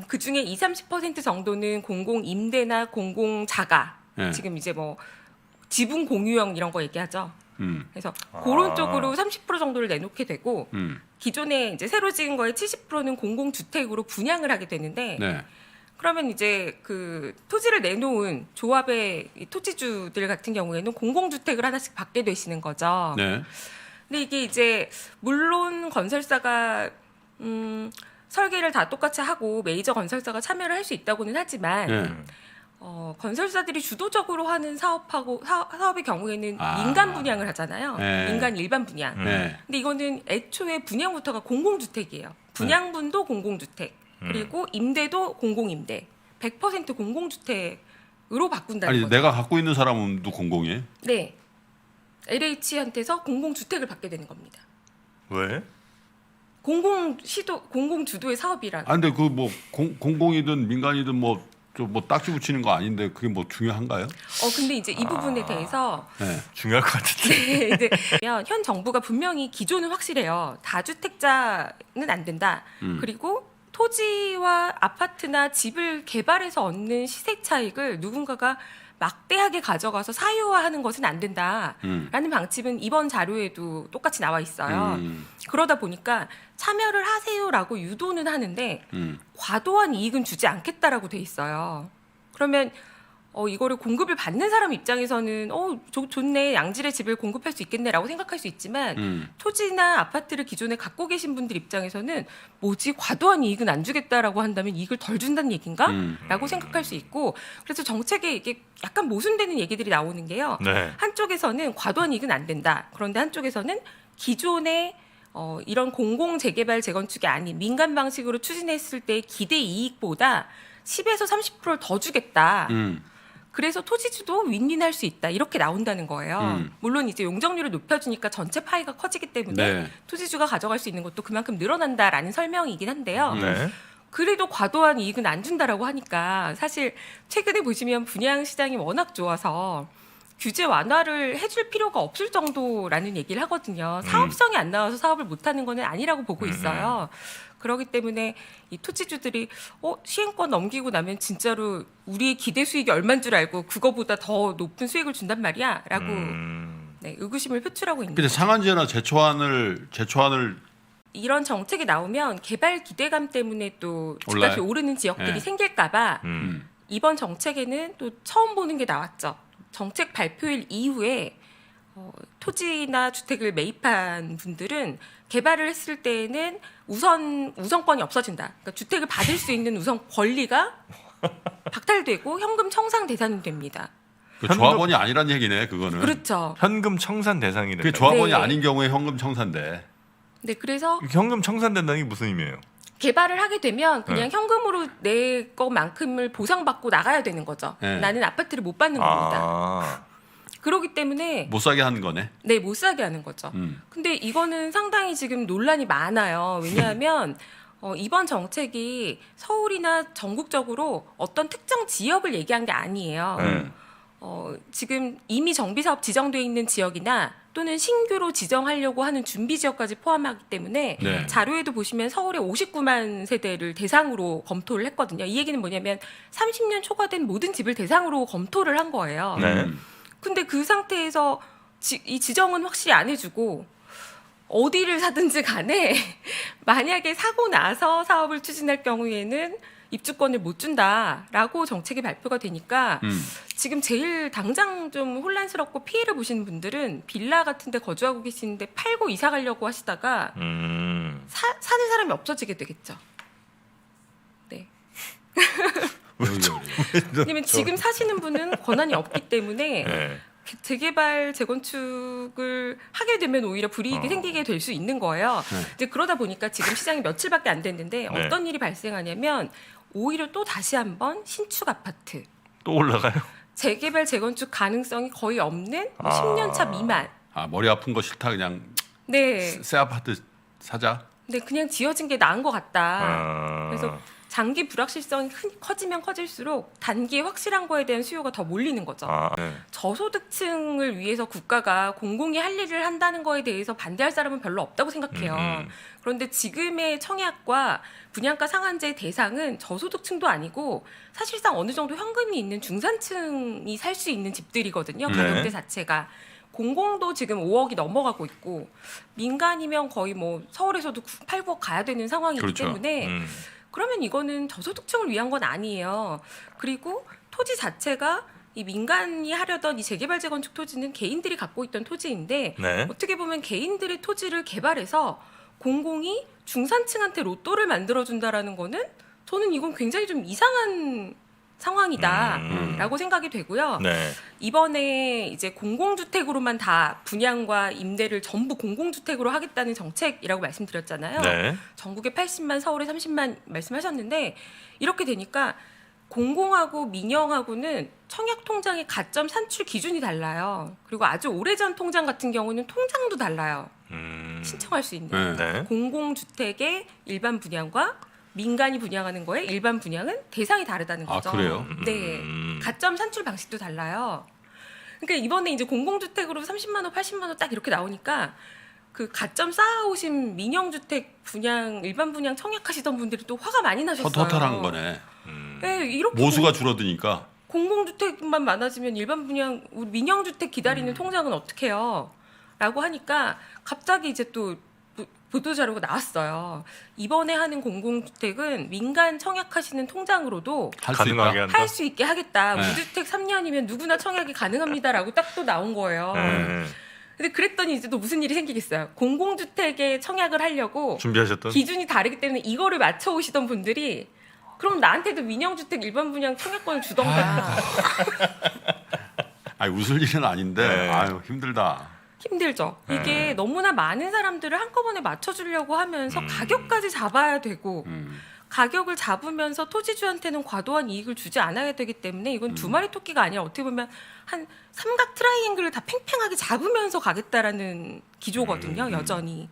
그 중에 20-30% 정도는 공공 임대나 공공 자가, 네. 지금 이제 뭐 지분 공유형 이런 거 얘기하죠. 그래서 그런 쪽으로 30% 정도를 내놓게 되고 기존에 이제 새로 지은 거에 70%는 공공 주택으로 분양을 하게 되는데 네. 그러면 이제 그 토지를 내놓은 조합의 이 토지주들 같은 경우에는 공공주택을 하나씩 받게 되시는 거죠. 네. 근데 이게 이제 물론 건설사가 설계를 다 똑같이 하고 메이저 건설사가 참여를 할 수 있다고는 하지만 네. 건설사들이 주도적으로 하는 사업의 경우에는 아. 민간 분양을 하잖아요. 네. 민간 일반 분양. 네. 근데 이거는 애초에 분양부터가 공공주택이에요. 분양분도 공공주택. 그리고 임대도 공공임대. 100% 공공주택으로 바꾼다는 아니 거죠. 내가 갖고 있는 사람도 공공이에요? 네. LH한테서 공공주택을 받게 되는 겁니다. 왜? 공공주도의 사업이라. 아 근데 그 뭐 공공이든 민간이든 뭐 좀 뭐 딱지 붙이는 거 아닌데 그게 뭐 중요한가요? 근데 이제 이 부분에 대해서 네. 중요할 것 같은데. 이제 현 정부가 분명히 기조는 확실해요. 다주택자는 안 된다. 그리고 토지와 아파트나 집을 개발해서 얻는 시세 차익을 누군가가 막대하게 가져가서 사유화하는 것은 안 된다라는 방침은 이번 자료에도 똑같이 나와 있어요. 그러다 보니까 참여를 하세요라고 유도는 하는데 과도한 이익은 주지 않겠다라고 돼 있어요. 그러면 이거를 공급을 받는 사람 입장에서는 좋네, 양질의 집을 공급할 수 있겠네라고 생각할 수 있지만 토지나 아파트를 기존에 갖고 계신 분들 입장에서는 뭐지, 과도한 이익은 안 주겠다라고 한다면 이익을 덜 준다는 얘기인가? 라고 생각할 수 있고, 그래서 정책에 이게 약간 모순되는 얘기들이 나오는 게요. 네. 한쪽에서는 과도한 이익은 안 된다. 그런데 한쪽에서는 기존의 이런 공공 재개발 재건축이 아닌 민간 방식으로 추진했을 때의 기대 이익보다 10에서 30%를 더 주겠다. 그래서 토지주도 윈윈할 수 있다, 이렇게 나온다는 거예요. 물론 이제 용적률을 높여주니까 전체 파이가 커지기 때문에 네. 토지주가 가져갈 수 있는 것도 그만큼 늘어난다라는 설명이긴 한데요. 네. 그래도 과도한 이익은 안 준다라고 하니까 사실 최근에 보시면 분양 시장이 워낙 좋아서 규제 완화를 해줄 필요가 없을 정도라는 얘기를 하거든요. 사업성이 안 나와서 사업을 못하는 건 아니라고 보고 있어요. 그렇기 때문에 이 토지주들이 시행권 넘기고 나면 진짜로 우리의 기대 수익이 얼마인 줄 알고 그거보다 더 높은 수익을 준단 말이야 라고 네, 의구심을 표출하고 있는 근데 거죠. 상한제나 제초안을 이런 정책이 나오면 개발 기대감 때문에 또 올라요? 집값이 오르는 지역들이 네. 생길까 봐 이번 정책에는 또 처음 보는 게 나왔죠. 정책 발표일 이후에 토지나 주택을 매입한 분들은 개발을 했을 때에는 우선권이 없어진다. 그러니까 주택을 받을 수 있는 우선 권리가 박탈되고 현금 청산 대상이 됩니다. 그 조합원이 아니란 얘기네 그거는. 그렇죠. 현금 청산 대상이 그게 된다. 조합원이 네. 아닌 경우에 현금 청산돼. 네, 그래서 현금 청산된다는 게 무슨 의미예요? 개발을 하게 되면 그냥 현금으로 내 것만큼을 보상받고 나가야 되는 거죠. 네. 나는 아파트를 못 받는 겁니다. 아, 그렇기 때문에 못 사게 하는 거네. 네, 못 사게 하는 거죠. 근데 이거는 상당히 지금 논란이 많아요. 왜냐하면 이번 정책이 서울이나 전국적으로 어떤 특정 지역을 얘기한 게 아니에요. 지금 이미 정비사업 지정돼 있는 지역이나 또는 신규로 지정하려고 하는 준비 지역까지 포함하기 때문에 네. 자료에도 보시면 서울의 59만 세대를 대상으로 검토를 했거든요. 이 얘기는 뭐냐면 30년 초과된 모든 집을 대상으로 검토를 한 거예요. 네. 근데 그 상태에서 이 지정은 확실히 안 해주고 어디를 사든지 간에 만약에 사고 나서 사업을 추진할 경우에는 입주권을 못 준다라고 정책이 발표가 되니까 지금 제일 당장 좀 혼란스럽고 피해를 보시는 분들은 빌라 같은 데 거주하고 계시는데 팔고 이사 가려고 하시다가 사는 사람이 없어지게 되겠죠. 네. 왜냐면 지금 사시는 분은 권한이 없기 때문에 네. 재개발 재건축을 하게 되면 오히려 불이익이 생기게 될 수 있는 거예요. 이제 그러다 보니까 지금 시장이 며칠밖에 안 됐는데 네. 어떤 일이 발생하냐면 오히려 또 다시 한번 신축 아파트 또 올라가요? 재개발 재건축 가능성이 거의 없는 10년 차 미만. 아 머리 아픈 거 싫다 그냥 네, 새 아파트 사자. 네 그냥 지어진 게 나은 것 같다. 그래서 장기 불확실성이 커지면 커질수록 단기에 확실한 거에 대한 수요가 더 몰리는 거죠. 아, 네. 저소득층을 위해서 국가가 공공이 할 일을 한다는 거에 대해서 반대할 사람은 별로 없다고 생각해요. 그런데 지금의 청약과 분양가 상한제 대상은 저소득층도 아니고 사실상 어느 정도 현금이 있는 중산층이 살 수 있는 집들이거든요. 네. 가격대 자체가. 공공도 지금 5억이 넘어가고 있고 민간이면 거의 뭐 서울에서도 8, 9억 가야 되는 상황이기 그렇죠. 때문에 그러면 이거는 저소득층을 위한 건 아니에요. 그리고 토지 자체가 이 민간이 하려던 이 재개발 재건축 토지는 개인들이 갖고 있던 토지인데 네. 어떻게 보면 개인들의 토지를 개발해서 공공이 중산층한테 로또를 만들어준다라는 거는 저는 이건 굉장히 좀 이상한 상황이다라고 생각이 되고요. 네. 이번에 이제 공공주택으로만 다 분양과 임대를 전부 공공주택으로 하겠다는 정책이라고 말씀드렸잖아요. 네. 전국에 80만, 서울에 30만 말씀하셨는데 이렇게 되니까 공공하고 민영하고는 청약 통장의 가점 산출 기준이 달라요. 그리고 아주 오래전 통장 같은 경우는 통장도 달라요. 신청할 수 있는. 네. 네. 공공주택의 일반 분양과 민간이 분양하는 거에 일반 분양은 대상이 다르다는 아, 거죠. 그래요? 네. 가점 산출 방식도 달라요. 그러니까 이번에 이제 공공주택으로 30만 원, 80만 원 딱 이렇게 나오니까 그 가점 쌓아오신 민영주택 분양, 일반 분양 청약하시던 분들이 또 화가 많이 나셨어요. 허탈한 거네. 네, 이렇게 모수가 줄어드니까. 공공주택만 많아지면 일반 분양, 우리 민영주택 기다리는 통장은 어떻게 해요? 라고 하니까 갑자기 이제 또 보도자료가 나왔어요. 이번에 하는 공공주택은 민간 청약하시는 통장으로도 할 수 가능하게 있다. 한다. 할 수 있게 하겠다. 네. 무주택 3년이면 누구나 청약이 가능합니다라고 딱 또 나온 거예요. 네. 근데 그랬더니 이제 또 무슨 일이 생기겠어요. 공공주택에 청약을 하려고 준비하셨던 기준이 다르기 때문에 이거를 맞춰 오시던 분들이 그럼 나한테도 민영주택 일반 분양 청약권을 주던가. 아니 웃을 일은 아닌데 네. 아유 힘들다. 힘들죠. 이게 너무나 많은 사람들을 한꺼번에 맞춰주려고 하면서 가격까지 잡아야 되고 가격을 잡으면서 토지주한테는 과도한 이익을 주지 않아야 되기 때문에 이건 두 마리 토끼가 아니라 어떻게 보면 한 삼각 트라이앵글을 다 팽팽하게 잡으면서 가겠다라는 기조거든요. 여전히.